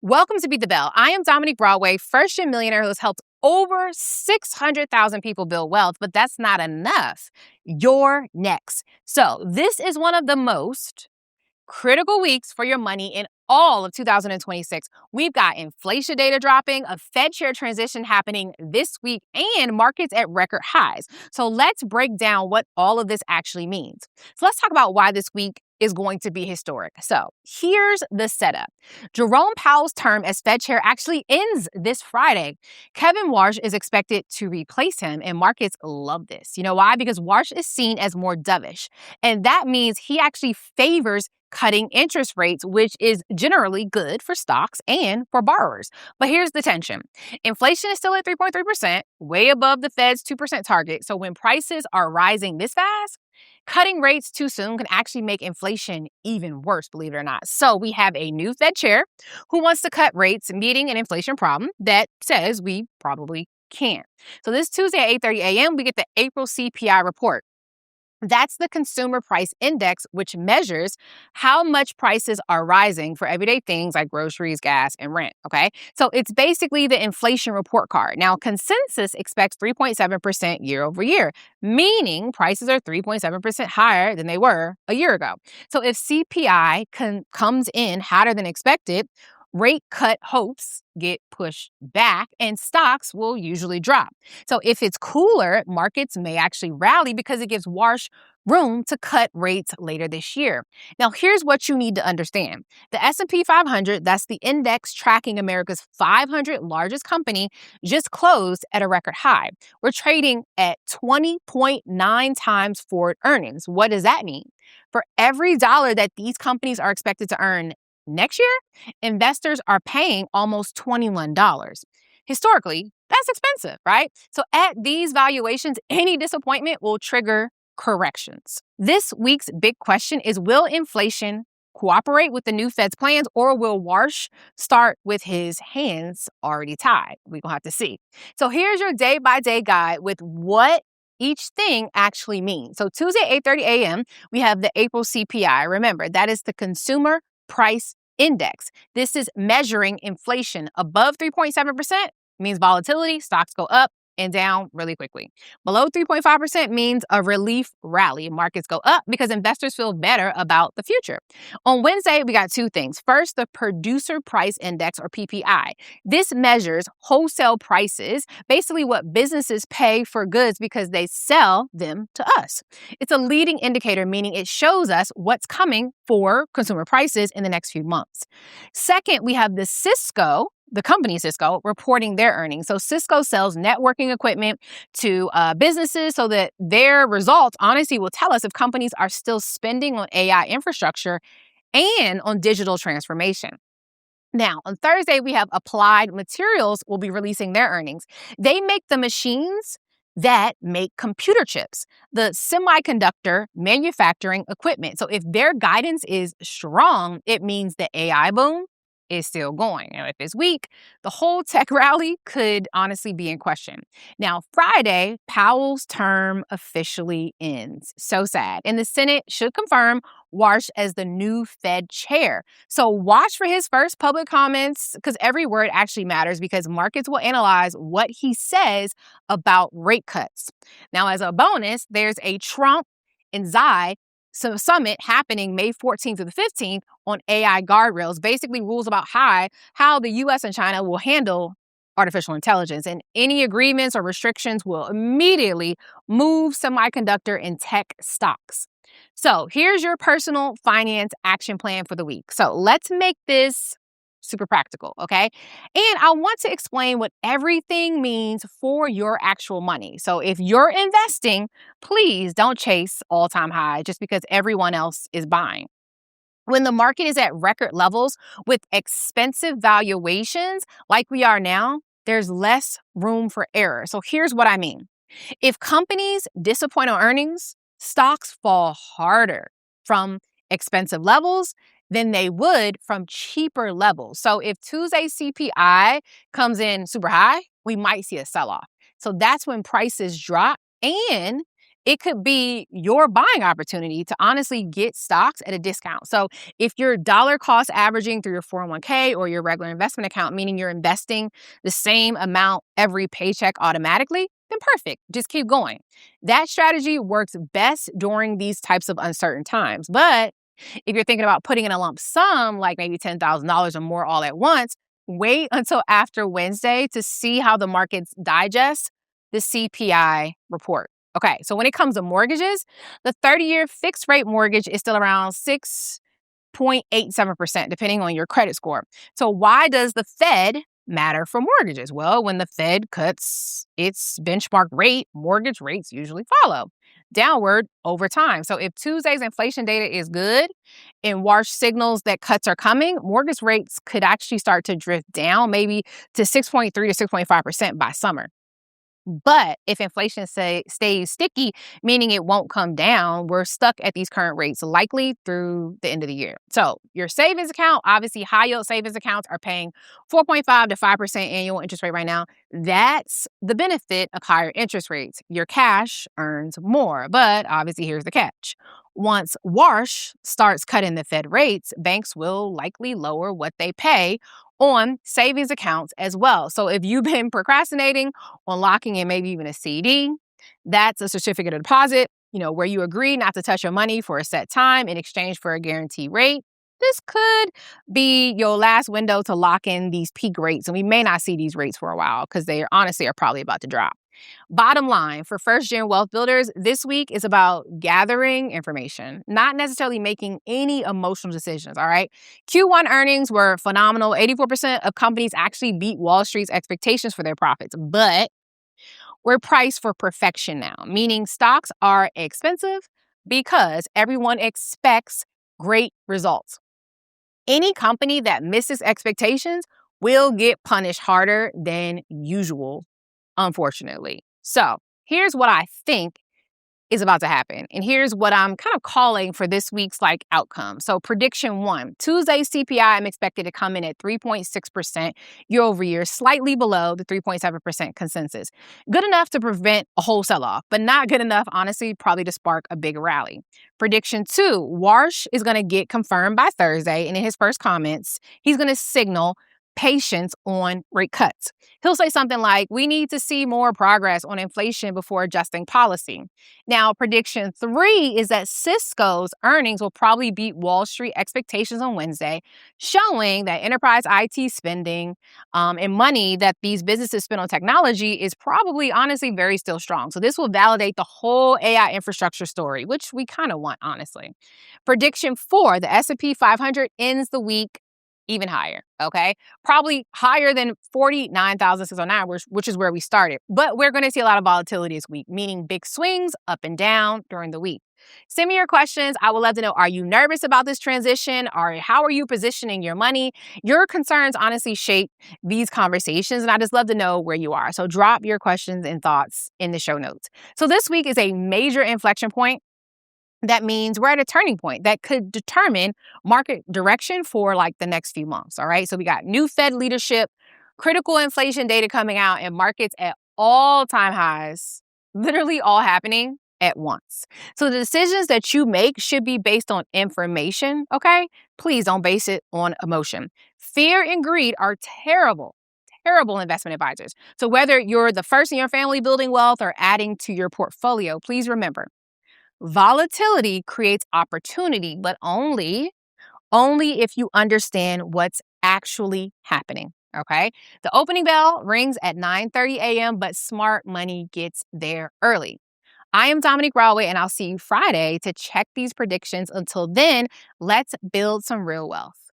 Welcome to Beat the Bell. I am Dominique Broadway, first-gen millionaire who has helped over 600,000 people build wealth, but that's not enough. You're next. So this is one of the most critical weeks for your money in all of 2026. We've got inflation data dropping, a Fed chair transition happening this week, and markets at record highs. So let's break down what all of this actually means. So let's talk about why this week is going to be historic. So here's the setup. Jerome Powell's term as Fed chair actually ends this Friday. Kevin Warsh is expected to replace him, and markets love this. You know why? Because Warsh is seen as more dovish, and that means he actually favors cutting interest rates, which is generally good for stocks and for borrowers. But here's the tension. Inflation is still at 3.3%, way above the Fed's 2% target. So when prices are rising this fast, cutting rates too soon can actually make inflation even worse, believe it or not. So we have a new Fed chair who wants to cut rates, meeting an inflation problem that says we probably can't. So this Tuesday at 8:30 a.m., we get the April CPI report. That's the consumer price index, which measures how much prices are rising for everyday things like groceries, gas, and rent, okay? So it's basically the inflation report card. Now, consensus expects 3.7% year over year, meaning prices are 3.7% higher than they were a year ago. So if CPI comes in hotter than expected, rate cut hopes get pushed back and stocks will usually drop. So if it's cooler, markets may actually rally because it gives Warsh room to cut rates later this year. Now, here's what you need to understand. The S&P 500, that's the index tracking America's 500 largest company, just closed at a record high. We're trading at 20.9 times forward earnings. What does that mean? For every dollar that these companies are expected to earn next year, investors are paying almost $21. Historically, that's expensive, right? So at these valuations, any disappointment will trigger corrections. This week's big question is, will inflation cooperate with the new Fed's plans, or will Warsh start with his hands already tied? We're going to have to see. So here's your day-by-day guide with what each thing actually means. So Tuesday, 8:30 a.m., we have the April CPI. Remember, that is the Consumer Price Index. This is measuring inflation above 3.7% means volatility, stocks go up and down really quickly. Below 3.5% means a relief rally. Markets go up because investors feel better about the future. On Wednesday, we got two things. First, the Producer Price Index, or PPI. This measures wholesale prices, basically what businesses pay for goods because they sell them to us. It's a leading indicator, meaning it shows us what's coming for consumer prices in the next few months. Second, we have the Cisco, the company Cisco, reporting their earnings. So Cisco sells networking equipment to businesses, so that their results honestly will tell us if companies are still spending on AI infrastructure and on digital transformation. Now, on Thursday, we have Applied Materials will be releasing their earnings. They make the machines that make computer chips, the semiconductor manufacturing equipment. So if their guidance is strong, it means the AI boom is still going. And if it's weak, the whole tech rally could honestly be in question. Now, Friday, Powell's term officially ends. So sad. And the Senate should confirm Warsh as the new Fed chair. So watch for his first public comments, because every word actually matters, because markets will analyze what he says about rate cuts. Now, as a bonus, there's a Trump and Xi summit happening May 14th to the 15th on AI guardrails, basically rules about how the U.S. and China will handle artificial intelligence. And any agreements or restrictions will immediately move semiconductor and tech stocks. So here's your personal finance action plan for the week. So let's make this super practical, okay? And I want to explain what everything means for your actual money. So if you're investing, please don't chase all-time high just because everyone else is buying. When the market is at record levels with expensive valuations like we are now, there's less room for error. So here's what I mean. If companies disappoint on earnings, stocks fall harder from expensive levels than they would from cheaper levels. So if Tuesday's CPI comes in super high, we might see a sell-off. So that's when prices drop, and it could be your buying opportunity to honestly get stocks at a discount. So if you're dollar cost averaging through your 401k or your regular investment account, meaning you're investing the same amount every paycheck automatically, then perfect. Just keep going. That strategy works best during these types of uncertain times. But if you're thinking about putting in a lump sum, like maybe $10,000 or more all at once, wait until after Wednesday to see how the markets digest the CPI report. Okay, so when it comes to mortgages, the 30-year fixed rate mortgage is still around 6.87%, depending on your credit score. So why does the Fed matter for mortgages? Well, when the Fed cuts its benchmark rate, mortgage rates usually follow downward over time. So if Tuesday's inflation data is good and Warsh signals that cuts are coming, mortgage rates could actually start to drift down maybe to 6.3 to 6.5% by summer. But if inflation stays sticky, meaning it won't come down, we're stuck at these current rates likely through the end of the year. So your savings account, obviously high yield savings accounts are paying 4.5 to 5% annual interest rate right now. That's the benefit of higher interest rates. Your cash earns more, but obviously here's the catch. Once Warsh starts cutting the Fed rates, banks will likely lower what they pay on savings accounts as well. So if you've been procrastinating on locking in maybe even a CD, that's a certificate of deposit, where you agree not to touch your money for a set time in exchange for a guaranteed rate. This could be your last window to lock in these peak rates, and we may not see these rates for a while because they honestly are probably about to drop. Bottom line, for first-gen wealth builders, this week is about gathering information, not necessarily making any emotional decisions, all right? Q1 earnings were phenomenal. 84% of companies actually beat Wall Street's expectations for their profits, but we're priced for perfection now, meaning stocks are expensive because everyone expects great results. Any company that misses expectations will get punished harder than usual, unfortunately. So here's what I think is about to happen. And here's what I'm kind of calling for this week's outcome. So prediction 1, Tuesday's CPI, I'm expected to come in at 3.6% year over year, slightly below the 3.7% consensus. Good enough to prevent a whole sell-off, but not good enough, honestly, probably to spark a big rally. Prediction 2, Warsh is going to get confirmed by Thursday. And in his first comments, he's going to signal patience on rate cuts. He'll say something like, we need to see more progress on inflation before adjusting policy. Now, prediction 3 is that Cisco's earnings will probably beat Wall Street expectations on Wednesday, showing that enterprise IT spending and money that these businesses spend on technology is probably honestly very still strong. So this will validate the whole AI infrastructure story, which we kind of want, honestly. Prediction 4, the S&P 500 ends the week even higher, okay? Probably higher than 49,609, which is where we started. But we're going to see a lot of volatility this week, meaning big swings up and down during the week. Send me your questions. I would love to know, are you nervous about this transition? Or how are you positioning your money? Your concerns honestly shape these conversations, and I just love to know where you are. So drop your questions and thoughts in the show notes. So this week is a major inflection point. That means we're at a turning point that could determine market direction for the next few months, all right? So we got new Fed leadership, critical inflation data coming out, and markets at all-time highs, literally all happening at once. So the decisions that you make should be based on information, okay? Please don't base it on emotion. Fear and greed are terrible investment advisors. So whether you're the first in your family building wealth or adding to your portfolio, please remember, volatility creates opportunity, but only if you understand what's actually happening, okay? The opening bell rings at 9:30 a.m., but smart money gets there early. I am Dominique Broadway, and I'll see you Friday to check these predictions. Until then, let's build some real wealth.